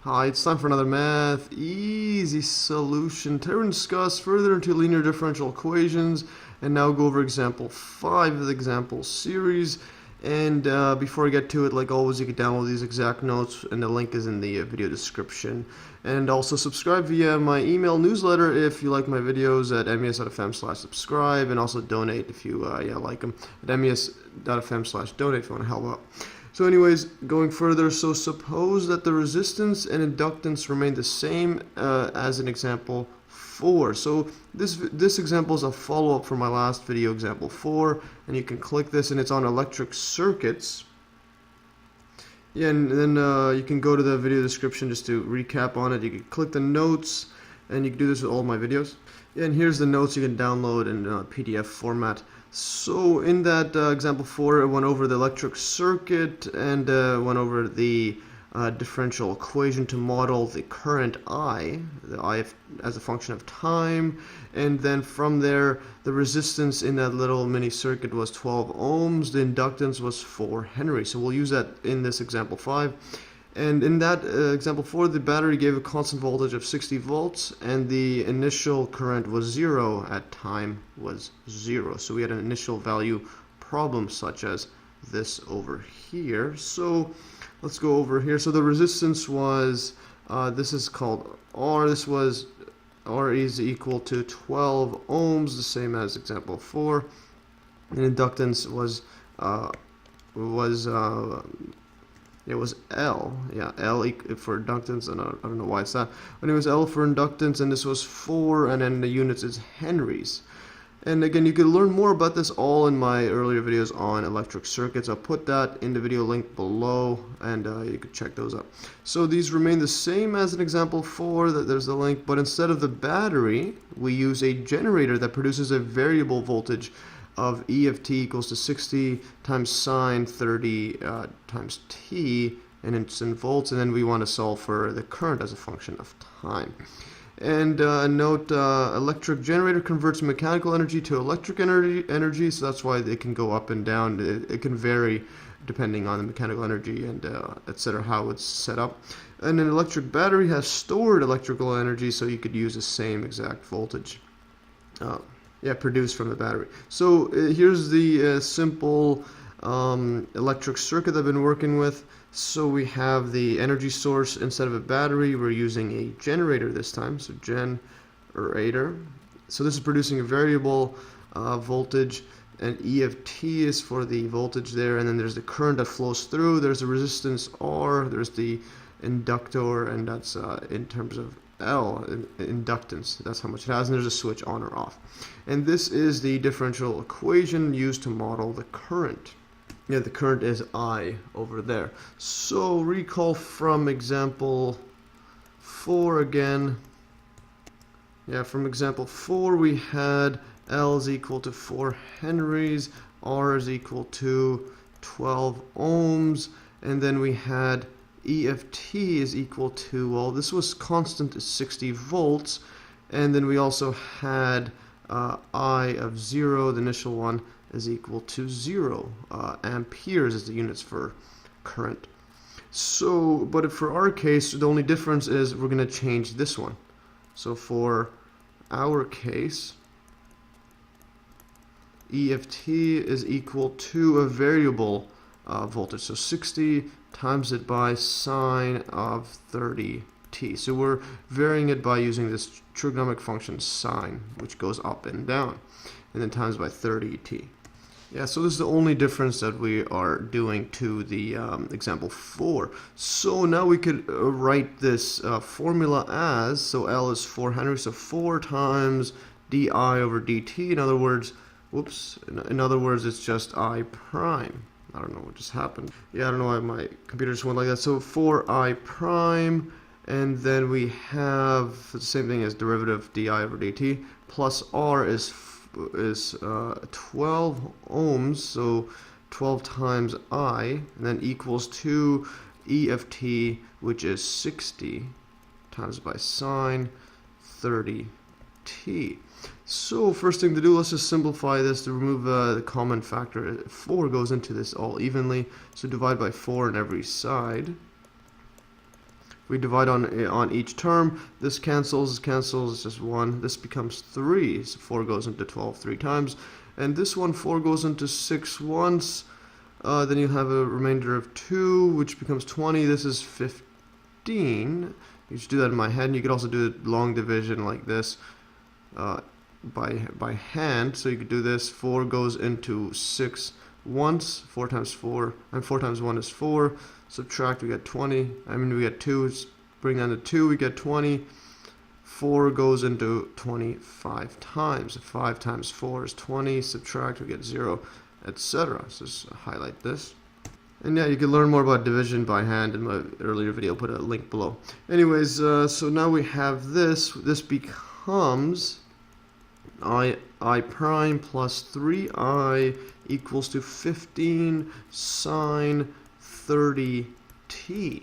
Hi, it's time for another math easy solution. Today we're going to discuss further into linear differential equations and now go over example 5 of the example series. And before I get to it, like always, you can download these exact notes and the link is in the video description. And also subscribe via my email newsletter if you like my videos at mes.fm/subscribe, and also donate if you like them at mes.fm/donate if you want to help out. So anyways, going further, so suppose that the resistance and inductance remain the same as in example 4. So this example is a follow-up from my last video, example 4, and you can click this and it's on electric circuits. Yeah, and then you can go to the video description just to recap on it. You can click the notes, and you can do this with all my videos. Yeah, and here's the notes you can download in PDF format. So in that example 4, it went over the electric circuit and went over the differential equation to model the current I, as a function of time, and then from there the resistance in that little mini circuit was 12 ohms, the inductance was 4 Henry. So we'll use that in this example 5. And in that example 4, the battery gave a constant voltage of 60 volts, and the initial current was 0 at time was 0. So we had an initial value problem such as this over here. So let's go over here. So the resistance was, this is called R. This was R is equal to 12 ohms, the same as example 4. And inductance was it was L, yeah, L for inductance, and I don't know why it's that, but it was L for inductance, and this was 4, and then the units is Henries. And again, you can learn more about this all in my earlier videos on electric circuits. I'll put that in the video link below, and you can check those out. So these remain the same as in example 4, there's the link, but instead of the battery, we use a generator that produces a variable voltage of E of t equals to 60 times sine 30 times t, and it's in volts, and then we want to solve for the current as a function of time. And note, electric generator converts mechanical energy to electric energy, so that's why they can go up and down. It can vary depending on the mechanical energy and etc., how it's set up. And an electric battery has stored electrical energy, so you could use the same exact voltage. Produced from the battery. So here's the simple electric circuit I've been working with. So we have the energy source. Instead of a battery, we're using a generator this time. So generator. So this is producing a variable voltage, and E of t is for the voltage there, and then there's the current that flows through. There's the resistance R, there's the inductor, and that's in terms of L, inductance, that's how much it has, and there's a switch on or off. And this is the differential equation used to model the current. Yeah, the current is I over there. So recall from example 4 again. Yeah, from example 4 we had L is equal to 4 Henries, R is equal to 12 ohms, and then we had E of t is equal to, well, this was constant at 60 volts, and then we also had I of 0, the initial one, is equal to 0 amperes is the units for current. So, but for our case, the only difference is we're going to change this one. So for our case, E of t is equal to a variable voltage, so 60 times it by sine of 30t. So we're varying it by using this trigonometric function sine, which goes up and down, and then times by 30t. Yeah, so this is the only difference that we are doing to the example 4. So now we could write this formula as, so L is 4 Henry, so 4 times di over dt. In other words, in other words, it's just I prime. I don't know what just happened. Yeah, I don't know why my computer just went like that. So 4I prime, and then we have the same thing as derivative di over dt, plus R is 12 ohms, so 12 times I, and then equals to E of t, which is 60 times by sine 30t. So first thing to do, let's just simplify this to remove the common factor. 4 goes into this all evenly, so divide by 4 on every side. We divide on each term. This cancels, it's just 1. This becomes 3. So 4 goes into 12 3 times. And this one, 4 goes into 6 once. Then you have a remainder of 2, which becomes 20. This is 15. You should do that in my head. And you could also do long division like this by hand. So you could do this. 4 goes into 6 once. 4 times 4, and 4 times 1 is 4. Subtract, we get 20. We get 2. Bring down to 2, we get 20. 4 goes into 25 times. 5 times 4 is 20. Subtract, we get 0, etc. So just highlight this. And yeah, you can learn more about division by hand in my earlier video. I'll put a link below. Anyways, so now we have this. This becomes I prime plus 3i equals to 15 sine 30t.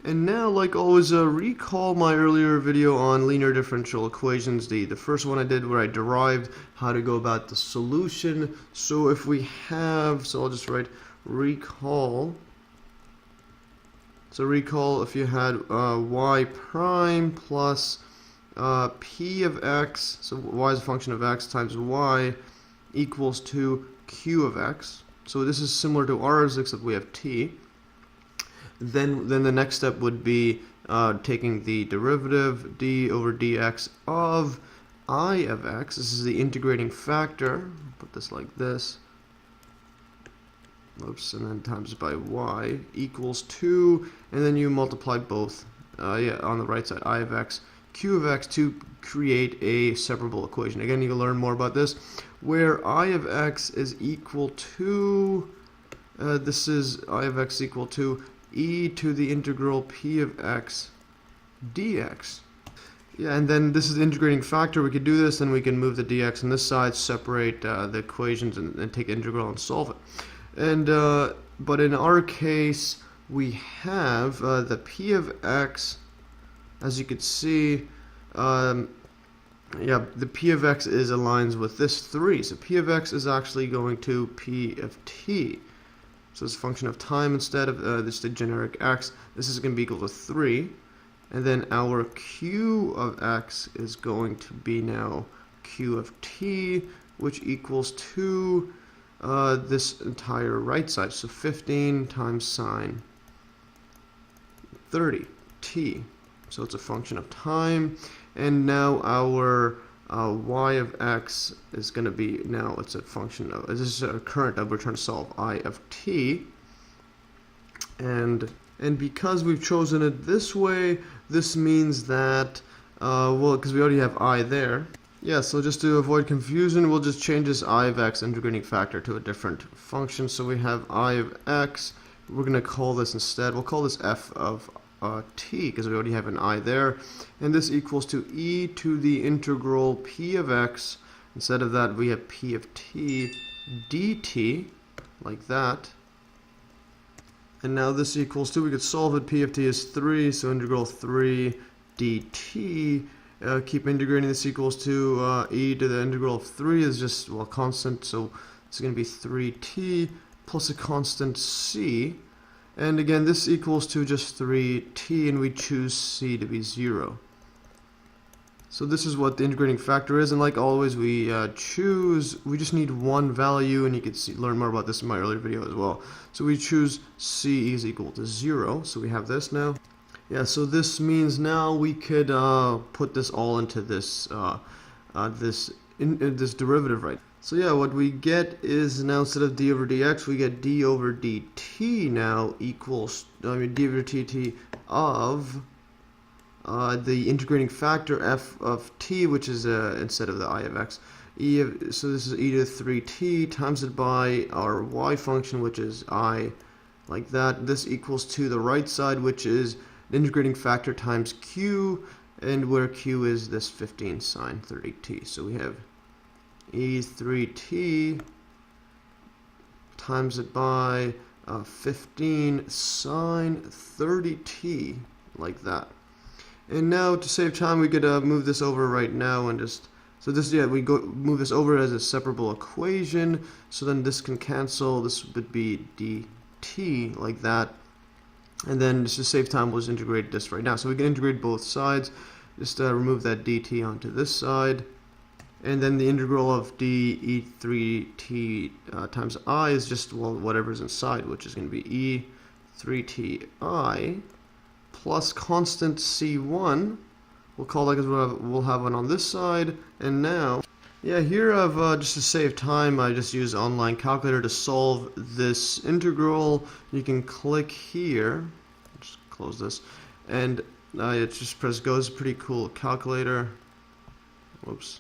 And now, like always, recall my earlier video on linear differential equations, the first one I did where I derived how to go about the solution. So if we have, so I'll just write recall. So recall if you had y prime plus p of x, so y is a function of x times y equals to q of x. So this is similar to ours except we have t. Then the next step would be taking the derivative d over dx of I of x. This is the integrating factor. Put this like this. Oops, and then times by y equals 2, and then you multiply both on the right side, I of x, q of x, to create a separable equation. Again, you can learn more about this, where I of x is equal to, this is I of x equal to e to the integral p of x dx. Yeah, and then this is the integrating factor. We could do this, and we can move the dx on this side, separate the equations, and take integral and solve it. And but in our case, we have the p of x, as you could see, yeah, the p of x aligns with this 3. So p of x is actually going to p of t. So it's a function of time instead of this the generic x. This is going to be equal to 3. And then our q of x is going to be now q of t, which equals to this entire right side. So 15 times sine 30t. So it's a function of time. And now our y of x is going to be, now it's a function of, this is a current that we're trying to solve, I of t. And because we've chosen it this way, this means that, well, because we already have I there. Yeah, so just to avoid confusion, we'll just change this I of x integrating factor to a different function. So we have I of x. We're going to call this instead, we'll call this f of t, because we already have an I there. And this equals to e to the integral p of x. Instead of that, we have p of t dt, like that. And now this equals to, we could solve it, p of t is 3, so integral 3 dt. Keep integrating, this equals to e to the integral of 3 is just, well, constant, so it's going to be 3t plus a constant c. And again, this equals to just 3t, and we choose c to be 0. So this is what the integrating factor is, and like always, we just need one value, and you can learn more about this in my earlier video as well. So we choose c is equal to 0, so we have this now. Yeah, so this means now we could put this all into this this derivative, right? So yeah, what we get is now instead of d over dx, we get d over dt now equals, d over dt of the integrating factor f of t, which is instead of the I of x, so this is e to 3t times it by our y function, which is I, like that. This equals to the right side, which is the integrating factor times q, and where q is this 15 sine 30t. So we have e3t times it by 15 sine 30t, like that. And now to save time, we could move this over right now and just, so this, yeah, we move this over as a separable equation, so then this can cancel, this would be dt, like that. And then just to save time, we'll just integrate this right now. So we can integrate both sides. Just remove that dt onto this side. And then the integral of d e3t times I is just, well, whatever's inside, which is going to be e3ti plus constant c1. We'll call that because we'll have one on this side. And now, yeah, here I've, just to save time, I just use online calculator to solve this integral. You can click here, just close this, and it just press go. It's a pretty cool calculator. Whoops.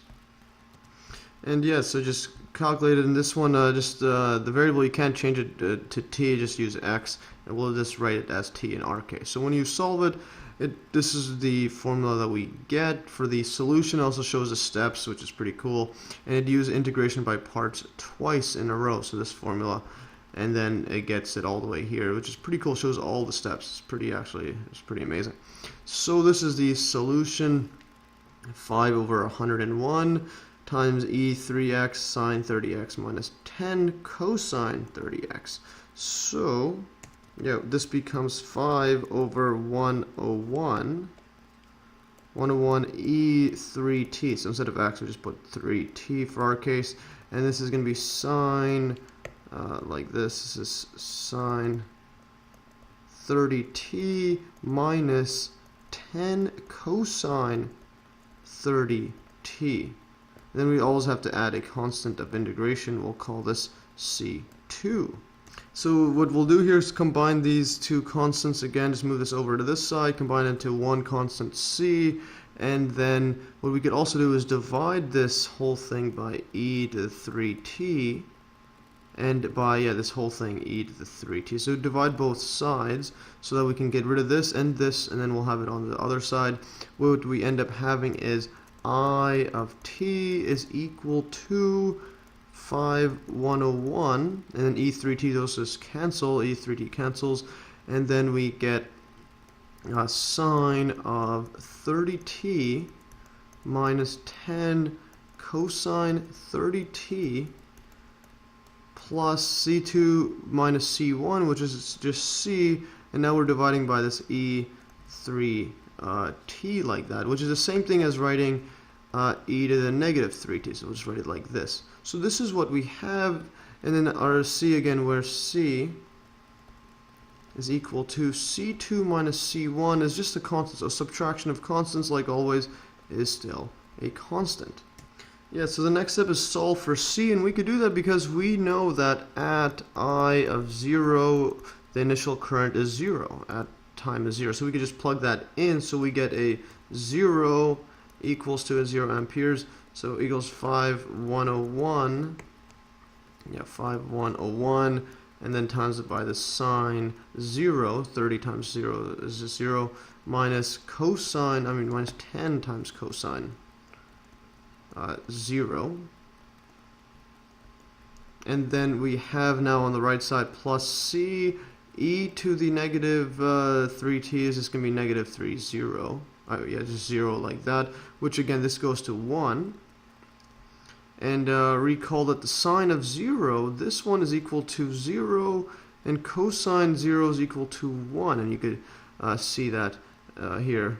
And yeah, so just calculate it in this one, the variable, you can't change it to t, just use x, and we'll just write it as t in our case. So when you solve it, this is the formula that we get. For the solution, it also shows the steps, which is pretty cool, and it uses integration by parts twice in a row, so this formula, and then it gets it all the way here, which is pretty cool. It shows all the steps. It's pretty amazing. So this is the solution, 5 over 101 times e3x sine 30x minus 10 cosine 30x. So yeah, this becomes 5 over 101 e3t. So instead of x, we just put 3t for our case. And this is going to be sine, like this. This is sine 30t minus 10 cosine 30t. Then we always have to add a constant of integration. We'll call this c2. So what we'll do here is combine these two constants again. Just move this over to this side, combine it into one constant c, and then what we could also do is divide this whole thing by e to the 3t, and by, yeah, this whole thing e to the 3t. So divide both sides so that we can get rid of this, and then we'll have it on the other side. What we end up having is I of t is equal to 5,101, and then e3t, those just cancel, e3t cancels, and then we get sine of 30t minus 10 cosine 30t plus c2 minus c1, which is just c, and now we're dividing by this e3t like that, which is the same thing as writing e to the negative 3t, so we'll just write it like this. So this is what we have, and then our c again, where c is equal to c2 minus c1 is just a constant, so subtraction of constants, like always, is still a constant. Yeah, so the next step is solve for c, and we could do that because we know that at I of 0, the initial current is 0, at time is 0, so we could just plug that in, so we get a 0 equals to a 0 amperes, so equals 5,101, yeah, 5,101, and then times it by the sine 0, 30 times 0 is 0, minus minus 10 times cosine 0, and then we have now on the right side plus c, e to the negative 3t is just going to be negative 30, yeah, just 0 like that, which again, this goes to 1. And recall that the sine of 0, this one is equal to 0, and cosine 0 is equal to 1. And you could see that here.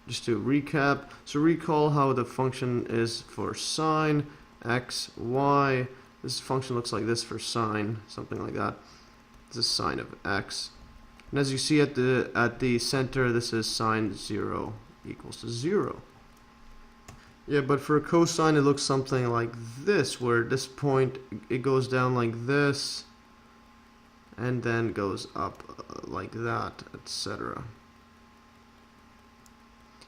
Just to recap, so recall how the function is for sine, x, y. This function looks like this for sine, something like that. This is sine of x. And as you see at the center, this is sine 0 equals to 0. Yeah, but for cosine, it looks something like this, where at this point, it goes down like this, and then goes up like that, etc.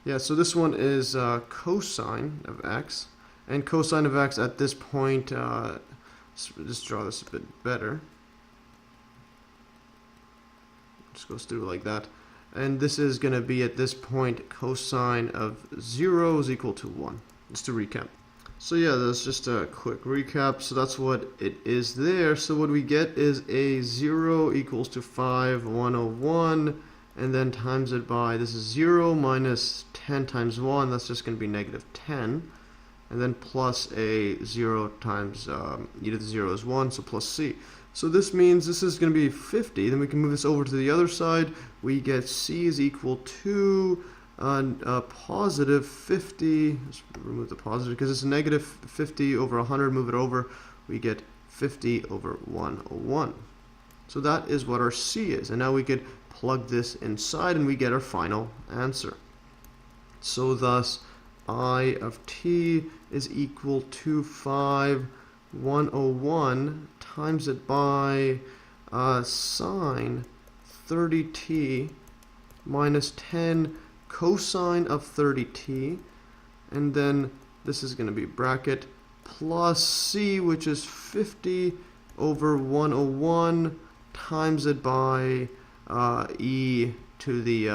Yeah, so this one is cosine of x, and cosine of x at this point, just draw this a bit better. Just goes through like that. And this is going to be at this point cosine of 0 is equal to 1. Just to recap. So yeah, that's just a quick recap. So that's what it is there. So what we get is a 0 equals to 5,101, and then times it by, this is 0 minus 10 times 1, that's just going to be negative 10. And then plus a 0 times e to the 0 is 1, so plus c. So this means this is going to be 50. Then we can move this over to the other side. We get C is equal to positive 50. Let's remove the positive because it's negative 50 over 100. Move it over. We get 50 over 101. So that is what our C is. And now we could plug this inside and we get our final answer. So thus, I of t is equal to 101 times it by sine 30t minus 10 cosine of 30t, and then this is going to be bracket plus c, which is 50 over 101 times it by e to the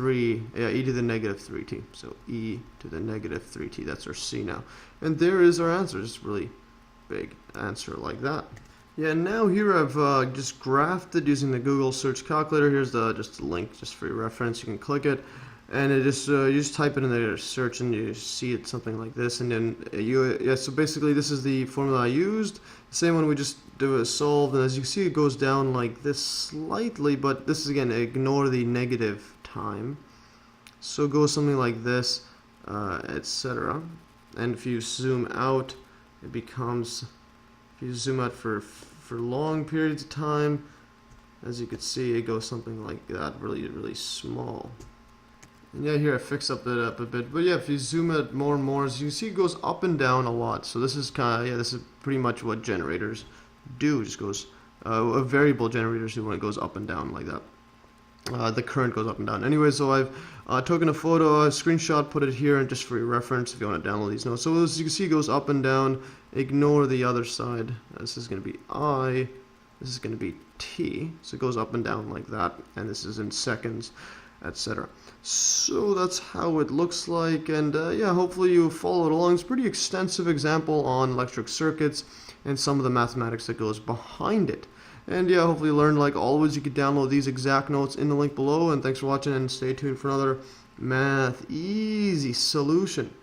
e to the negative 3t. So e to the negative 3t, that's our c now. And there is our answer, just really big answer like that. Yeah, now here I've just graphed it using the Google search calculator. Here's just the link just for your reference. You can click it, and it just you just type it in the search, and you see it something like this. And then so basically this is the formula I used. Same one we just do is solved, and as you see it goes down like this slightly, but this is again ignore the negative time. So it goes something like this, etc. And if you zoom out, it becomes, if you zoom out for long periods of time, as you can see, it goes something like that, really small. And yeah, here I fix it up a bit, but yeah, if you zoom out more and more, as you see, it goes up and down a lot. So this is this is pretty much what generators do. It just goes a variable generators do when it goes up and down like that. The current goes up and down. Anyway, so I've taken a photo, a screenshot, put it here, and just for your reference if you want to download these notes. So as you can see, it goes up and down. Ignore the other side. This is going to be I. This is going to be T. So it goes up and down like that, and this is in seconds, etc. So that's how it looks like, and yeah, hopefully you followed along. It's a pretty extensive example on electric circuits and some of the mathematics that goes behind it. And yeah, hopefully you learned. Like always, you can download these exact notes in the link below. And thanks for watching, and stay tuned for another Math Easy solution.